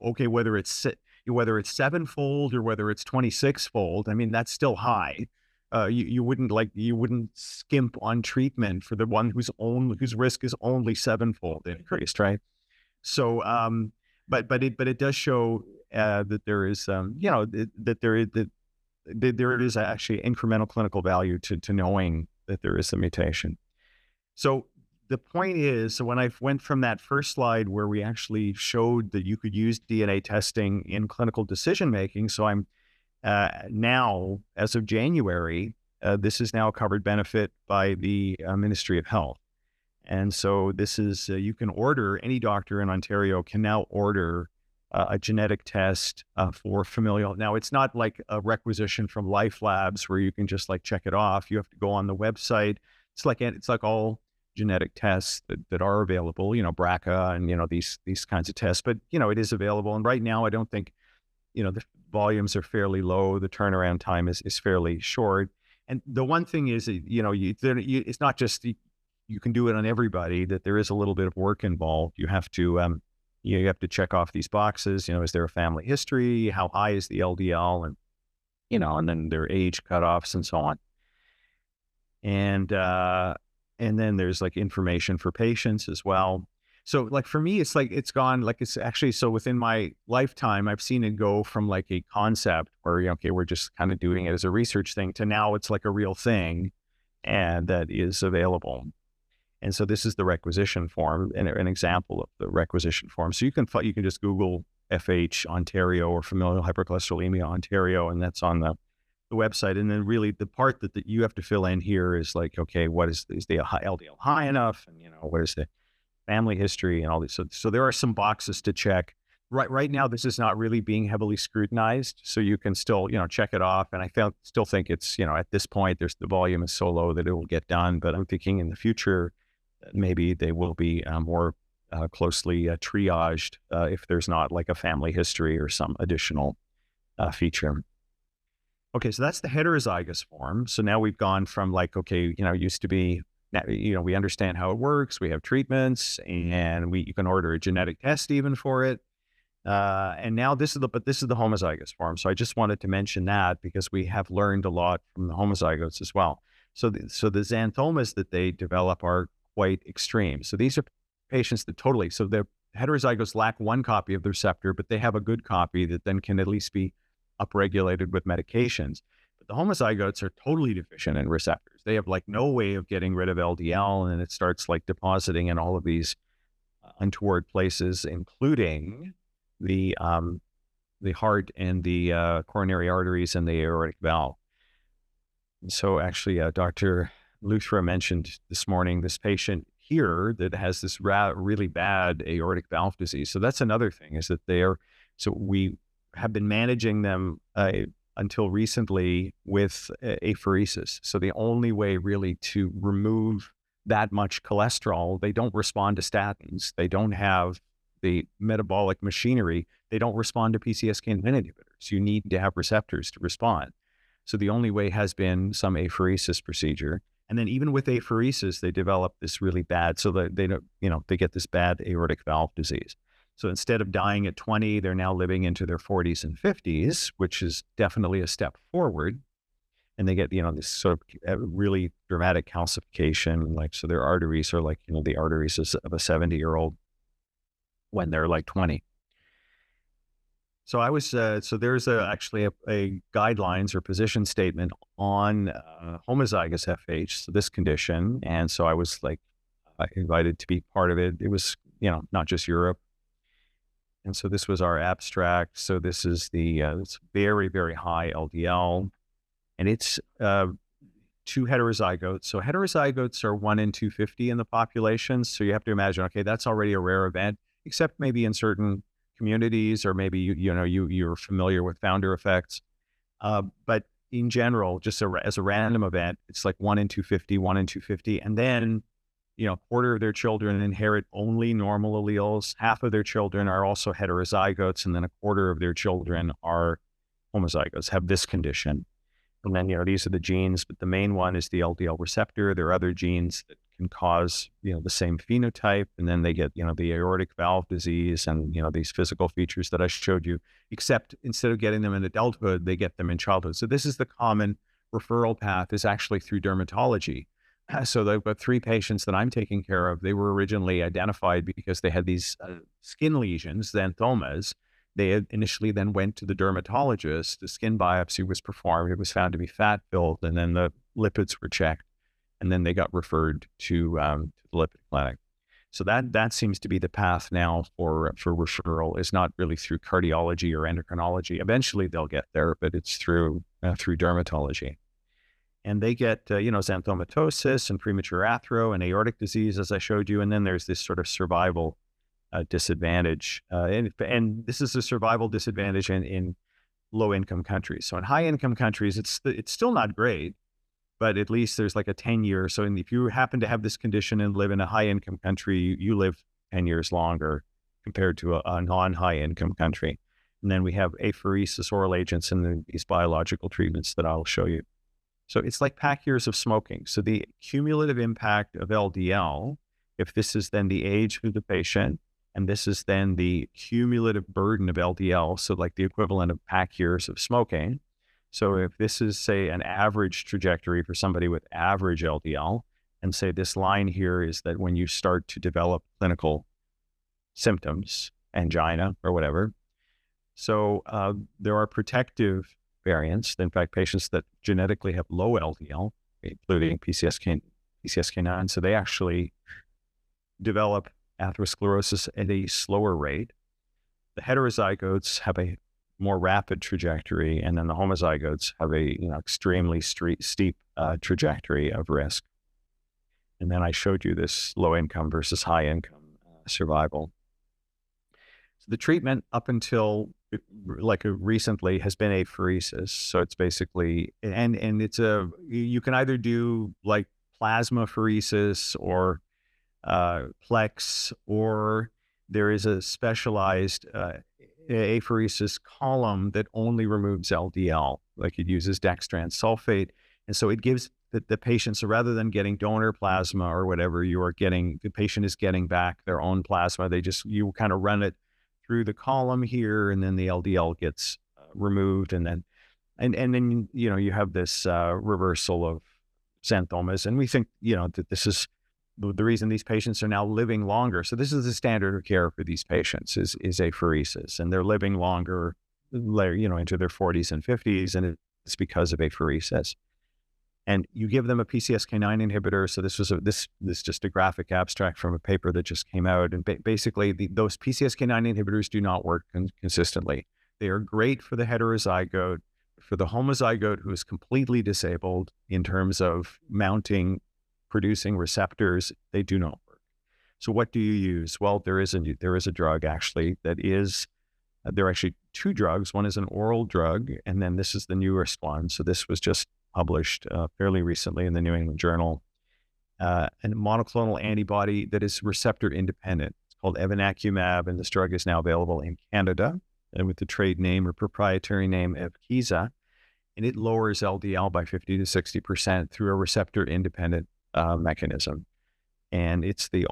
okay, whether it's 7-fold or whether it's 26-fold, I mean, that's still high. You wouldn't skimp on treatment for the one whose risk is only 7-fold increased, right? So, but it does show that there is, that there is actually incremental clinical value to knowing that there is a mutation. So the point is, so when I went from that first slide where we actually showed that you could use DNA testing in clinical decision making, so I'm now, as of January, this is now a covered benefit by the Ministry of Health. And so this is, you can order, any doctor in Ontario can now order a genetic test for familial. Now, it's not like a requisition from Life Labs where you can just like check it off. You have to go on the website. It's like all genetic tests that are available, BRCA and, these kinds of tests, but, it is available. And right now, I don't think, the volumes are fairly low. The turnaround time is fairly short. And the one thing is, it's not just you can do it on everybody, that there is a little bit of work involved. You have to, you have to check off these boxes. Is there a family history? How high is the LDL? And, and then their age cutoffs and so on. And then there's like information for patients as well. So like for me, it's like, it's gone, like it's actually, so within my lifetime, I've seen it go from like a concept where, okay, we're just kind of doing it as a research thing to now it's like a real thing and that is available. And so this is the requisition form and an example of the requisition form. So you can just Google FH Ontario or familial hypercholesterolemia Ontario, and that's on the website. And then really the part that you have to fill in here is like, okay, what is the LDL high enough? And, what is the family history and all this. So there are some boxes to check. Right now, this is not really being heavily scrutinized. So you can still, check it off. And I still think it's, at this point, the volume is so low that it will get done. But I'm thinking in the future, maybe they will be more closely triaged if there's not like a family history or some additional feature. Okay, so that's the heterozygous form. So now we've gone from like, okay, used to be, we understand how it works. We have treatments, and you can order a genetic test even for it. And now this is the homozygous form. So I just wanted to mention that because we have learned a lot from the homozygotes as well. So the xanthomas that they develop are quite extreme. So these are patients that so the heterozygotes lack one copy of the receptor, but they have a good copy that then can at least be upregulated with medications. But the homozygotes are totally deficient in receptors. They have like no way of getting rid of LDL, and it starts like depositing in all of these untoward places, including the heart and the coronary arteries and the aortic valve. So actually, Dr. Luthra mentioned this morning this patient here that has this really bad aortic valve disease. So that's another thing, is that so we have been managing them until recently with apheresis. So the only way really to remove that much cholesterol, they don't respond to statins. They don't have the metabolic machinery. They don't respond to PCSK9 inhibitors. You need to have receptors to respond. So the only way has been some apheresis procedure. And then even with apheresis, they develop this really bad, so that they don't, they get this bad aortic valve disease. So instead of dying at 20, they're now living into their 40s and 50s, which is definitely a step forward. And they get, this sort of really dramatic calcification, so their arteries are like, the arteries of a 70-year-old when they're like 20. So I was, so there's actually a guidelines or position statement on homozygous FH, so this condition. And so I was invited to be part of it. It was, not just Europe. And so this was our abstract. So this is it's very, very high LDL, and it's 2 heterozygotes. So heterozygotes are 1 in 250 in the population. So you have to imagine, okay, that's already a rare event, except maybe in certain communities, or maybe you're familiar with founder effects. But in general, just as a random event, it's like 1 in 250, 1 in 250. And then, a quarter of their children inherit only normal alleles. Half of their children are also heterozygotes. And then a quarter of their children are homozygous, have this condition. And then, these are the genes, but the main one is the LDL receptor. There are other genes that can cause, the same phenotype. And then they get, the aortic valve disease and, these physical features that I showed you, except instead of getting them in adulthood, they get them in childhood. So this is the common referral path, is actually through dermatology. So they've got 3 patients that I'm taking care of. They were originally identified because they had these skin lesions, xanthomas. They had initially then went to the dermatologist. The skin biopsy was performed. It was found to be fat-filled, and then the lipids were checked. And then they got referred to the lipid clinic. So that seems to be the path now for referral, is not really through cardiology or endocrinology. Eventually they'll get there, but it's through dermatology. And they get, xanthomatosis and premature athero and aortic disease, as I showed you. And then there's this sort of survival disadvantage. And this is a survival disadvantage in low-income countries. So in high-income countries, it's still not great, but at least there's like a 10-year. So if you happen to have this condition and live in a high-income country, you live 10 years longer compared to a non-high-income country. And then we have apheresis, oral agents, and then these biological treatments that I'll show you. So it's like pack years of smoking. So the cumulative impact of LDL, if this is then the age of the patient, and this is then the cumulative burden of LDL, so like the equivalent of pack years of smoking. So if this is, say, an average trajectory for somebody with average LDL, and say this line here is that when you start to develop clinical symptoms, angina or whatever, so there are protective variants. In fact, patients that genetically have low LDL, including PCSK9, so they actually develop atherosclerosis at a slower rate. The heterozygotes have a more rapid trajectory, and then the homozygotes have a extremely steep trajectory of risk. And then I showed you this low income versus high income survival. So the treatment up until recently has been apheresis. So it's basically, and it's you can either do like plasmapheresis or Plex, or there is a specialized apheresis column that only removes LDL, like it uses dextrans sulfate. And so it gives the patient, so rather than getting donor plasma or whatever, the patient is getting back their own plasma. You kind of run it through the column here, and then the LDL gets removed. And then you have this reversal of xanthomas. And we think, that this is the reason these patients are now living longer. So this is the standard of care for these patients is apheresis, and they're living longer, into their 40s and 50s, and it's because of apheresis. And you give them a PCSK9 inhibitor. So this was this just a graphic abstract from a paper that just came out. And basically, those PCSK9 inhibitors do not work consistently. They are great for the heterozygote. For the homozygote who is completely disabled in terms of producing receptors, they do not work. So what do you use? Well, there is a drug actually that is, there are actually two drugs. One is an oral drug, and then this is the newest one. So this was just published fairly recently in the New England Journal. A monoclonal antibody that is receptor independent. It's called evinacumab, and this drug is now available in Canada and with the trade name or proprietary name Evkeeza, and it lowers LDL by 50 to 60% through a receptor independent mechanism. And it's the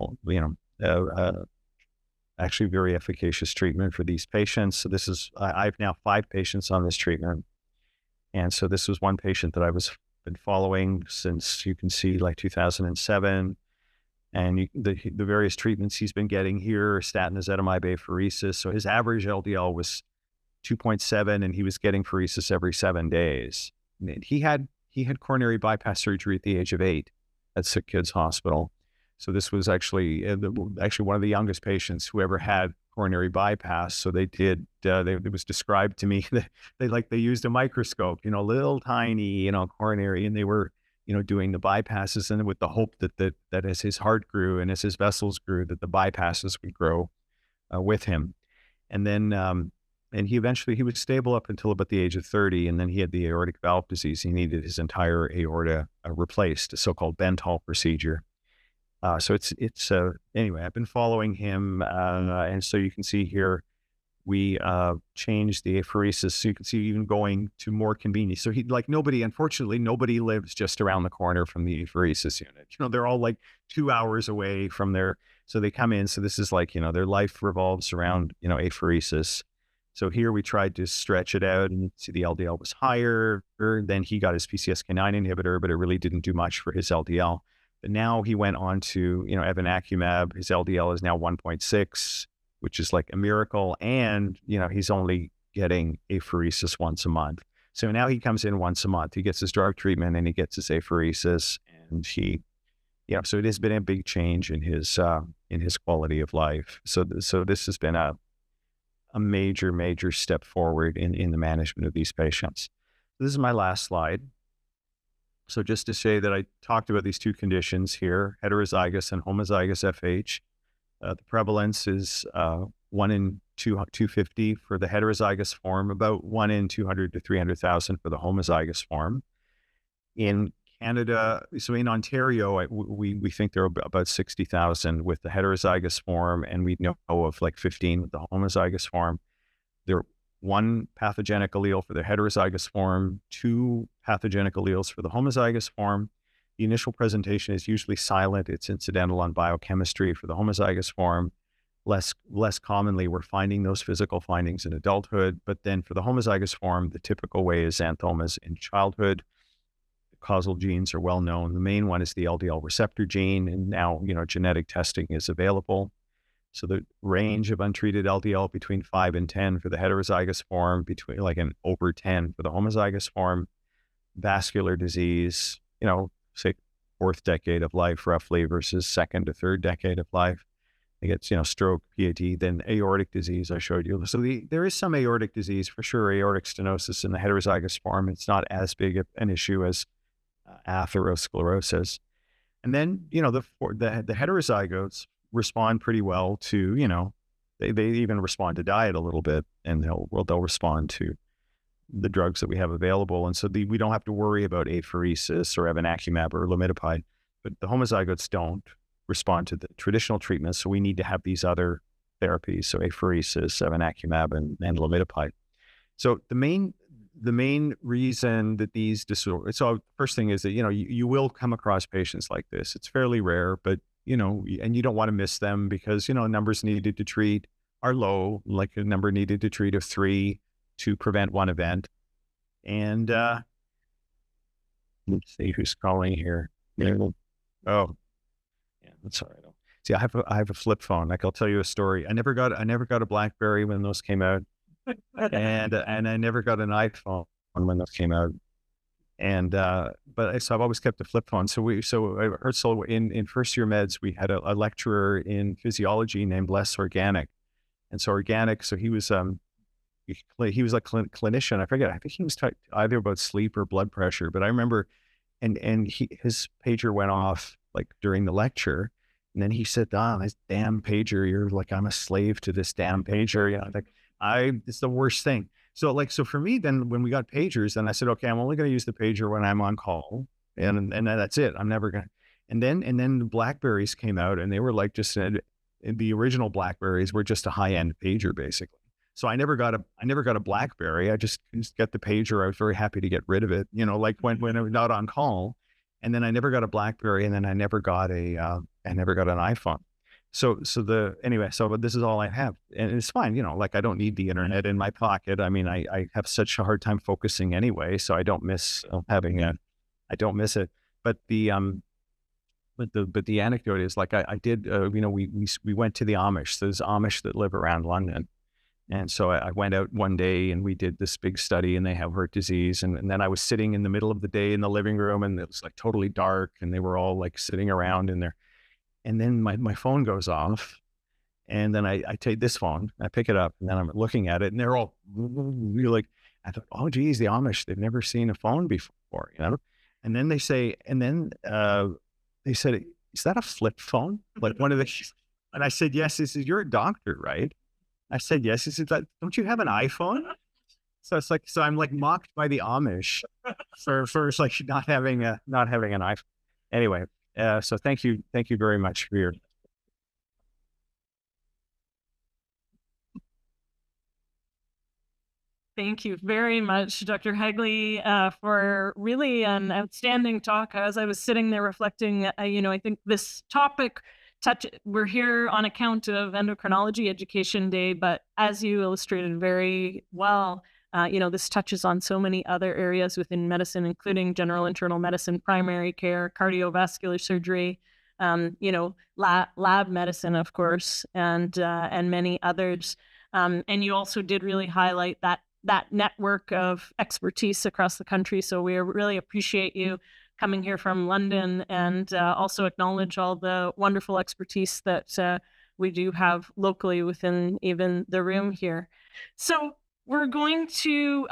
actually very efficacious treatment for these patients. So this is, I have now 5 patients on this treatment. And so this was one patient that I was been following since, you can see, like 2007. And the various treatments he's been getting here, statin, ezetimibe, apheresis. So his average LDL was 2.7, and he was getting apheresis every 7 days. And he had coronary bypass surgery at the age of 8 at Sick Kids Hospital. So this was actually one of the youngest patients who ever had coronary bypass. So they did, it was described to me that they used a microscope, little tiny, coronary, and they were, doing the bypasses, and with the hope that as his heart grew and as his vessels grew, that the bypasses would grow with him. And then, and he was stable up until about the age of 30. And then he had the aortic valve disease. He needed his entire aorta replaced, a so-called Bentall procedure. So anyway, I've been following him. And so you can see here, we changed the apheresis. So you can see even going to more convenience. So unfortunately, nobody lives just around the corner from the apheresis unit. They're all like 2 hours away from there. So they come in. So this is like, their life revolves around, apheresis. So here we tried to stretch it out, and you see the LDL was higher. Then he got his PCSK9 inhibitor, but it really didn't do much for his LDL. But now he went on to, evinacumab. His LDL is now 1.6, which is like a miracle. And, he's only getting apheresis once a month. So now he comes in once a month. He gets his drug treatment and he gets his apheresis. And so it has been a big change in his quality of life. So this has been a major, major step forward in the management of these patients. This is my last slide. So just to say that I talked about these two conditions here, heterozygous and homozygous FH. The prevalence is 1 in 250 for the heterozygous form, about 1 in 200 to 300,000 for the homozygous form. In Canada, so in Ontario, we think there are about 60,000 with the heterozygous form, and we know of like 15 with the homozygous form. There are 1 pathogenic allele for the heterozygous form, 2 pathogenic alleles for the homozygous form. The initial presentation is usually silent. It's incidental on biochemistry for the homozygous form. Less commonly, we're finding those physical findings in adulthood. But then for the homozygous form, the typical way is xanthomas in childhood. The causal genes are well known. The main one is the LDL receptor gene, and now, genetic testing is available. So the range of untreated LDL between 5 and 10 for the heterozygous form, between like an over 10 for the homozygous form. Vascular disease, say 4th decade of life roughly versus 2nd to 3rd decade of life. It gets, stroke, PAD, then aortic disease I showed you. So there is some aortic disease for sure, aortic stenosis in the heterozygous form. It's not as big an issue as atherosclerosis. And then, the heterozygotes respond pretty well to, they even respond to diet a little bit, and they'll respond to the drugs that we have available. And so we don't have to worry about apheresis or evinacumab or lamidopide, but the homozygotes don't respond to the traditional treatments. So we need to have these other therapies. So apheresis, evinacumab, and lamidopide. So the main reason that these disorders, so first thing is that, you will come across patients like this. It's fairly rare, but, and you don't want to miss them because, numbers needed to treat are low, like a number needed to treat of 3 to prevent 1 event. And let's see who's calling here. Oh, yeah, that's all right. See, I have a flip phone. Like, I'll tell you a story. I never got a BlackBerry when those came out, and I never got an iPhone when those came out. And so I've always kept a flip phone. So I heard, so in first year meds, we had a lecturer in physiology named Les Organic, and so Organic. So he was he was a clinician. I forget. I think he was either about sleep or blood pressure. But I remember, and his pager went off like during the lecture, and then he said, this damn pager. You're like, I'm a slave to this damn pager. You know, like it's the worst thing. So for me, then when we got pagers, then I said, okay, I'm only going to use the pager when I'm on call, and that's it. I'm never going to. And then the Blackberries came out, and they were like the original Blackberries were just a high end pager basically. So I never got a Blackberry. I just got the pager. I was very happy to get rid of it, you know, like when I was not on call. And then I never got a Blackberry, and then I never got an iPhone. So but this is all I have, and it's fine, you know, like I don't need the internet in my pocket. I mean, I have such a hard time focusing anyway, so I don't miss I don't miss it. But the anecdote is like I did, you know, we went to the Amish. So there's Amish that live around London. And so I went out one day and we did this big study, and they have heart disease. And then I was sitting in the middle of the day in the living room, and it was like totally dark, and they were all like sitting around in there. And then my phone goes off, and then I take this phone, I pick it up, and then I'm looking at it, and they're all like, I thought, oh geez, the Amish, they've never seen a phone before, you know? And then they say, they said, is that a flip phone? Like one of the, and I said, yes. He said, you're a doctor, right? I said, yes. He said, don't you have an iPhone? So it's like, so I'm like mocked by the Amish for like not having an iPhone. Anyway, so thank you very much for your. Thank you very much, Dr. Hegele, for really an outstanding talk. As I was sitting there reflecting, you know, I think this topic we're here on account of Endocrinology Education Day, but as you illustrated very well, you know, this touches on so many other areas within medicine, including general internal medicine, primary care, cardiovascular surgery, you know, lab medicine, of course, and many others. And you also did really highlight that network of expertise across the country. So we really appreciate you coming here from London, and also acknowledge all the wonderful expertise that we do have locally within even the room here. So we're going to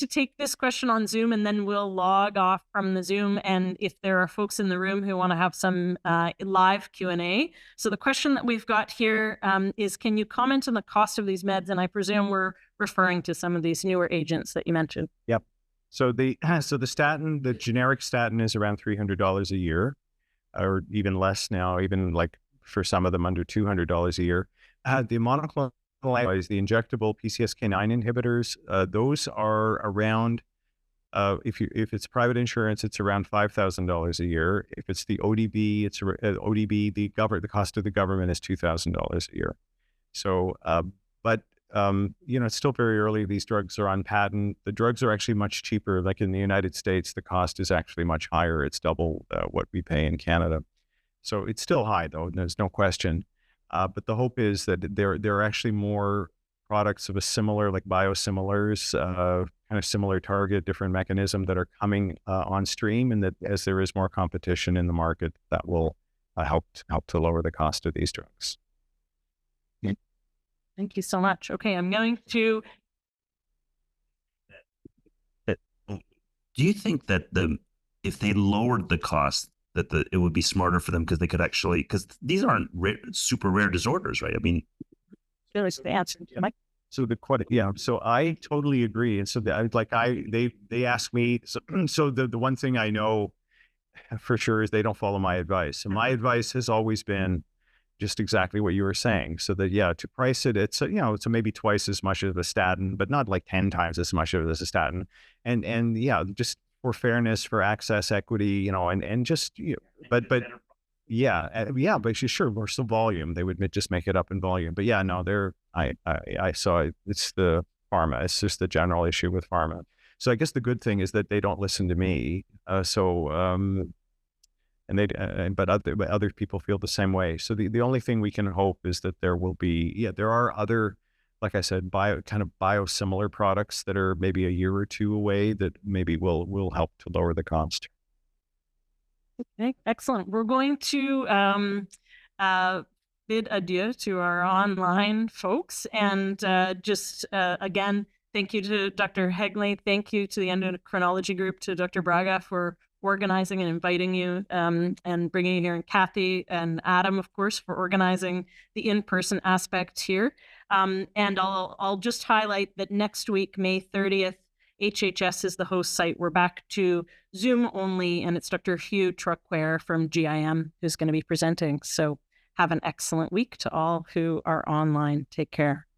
take this question on Zoom, and then we'll log off from the Zoom. And if there are folks in the room who want to have some live Q&A. So the question that we've got here is, can you comment on the cost of these meds? And I presume we're referring to some of these newer agents that you mentioned. Yep. So the statin, the generic statin is around $300 a year, or even less now, even like for some of them under $200 a year. The monoclonal antibodies, the injectable PCSK9 inhibitors, those are around, if it's private insurance, it's around $5,000 a year. If it's the ODB, the cost of the government is $2,000 a year. So, but you know, it's still very early. These drugs are on patent. The drugs are actually much cheaper. Like in the United States, the cost is actually much higher. It's double what we pay in Canada. So it's still high, though. There's no question. But the hope is that there are actually more products of a similar, like biosimilars, kind of similar target, different mechanism that are coming on stream, and that as there is more competition in the market, that will help to lower the cost of these drugs. Thank you so much. Okay, I'm going to. Do you think that if they lowered the cost, that it would be smarter for them, because they could actually, because these aren't super rare disorders, right? I mean, Really, the answer to my. So so I totally agree. And so they ask me, so the one thing I know for sure is they don't follow my advice. So my advice has always been just exactly what you were saying. So that, to price it, it's, it's maybe twice as much as a statin, but not like 10 times as much as a statin. And just for fairness, for access, equity, and just, but sure, or some volume, they would just make it up in volume. But I saw it's the pharma. It's just the general issue with pharma. So I guess the good thing is that they don't listen to me. But other people feel the same way. So the only thing we can hope is that there will be, there are other, like I said, biosimilar products that are maybe a year or two away that maybe will help to lower the cost. Okay, excellent. We're going to bid adieu to our online folks. And again, thank you to Dr. Hegele. Thank you to the endocrinology group, to Dr. Braga for organizing and inviting you and bringing you here, and Kathy and Adam, of course, for organizing the in-person aspect here. And I'll just highlight that next week, May 30th, HHS is the host site. We're back to Zoom only, and it's Dr. Hugh Truckware from GIM who's going to be presenting. So have an excellent week to all who are online. Take care.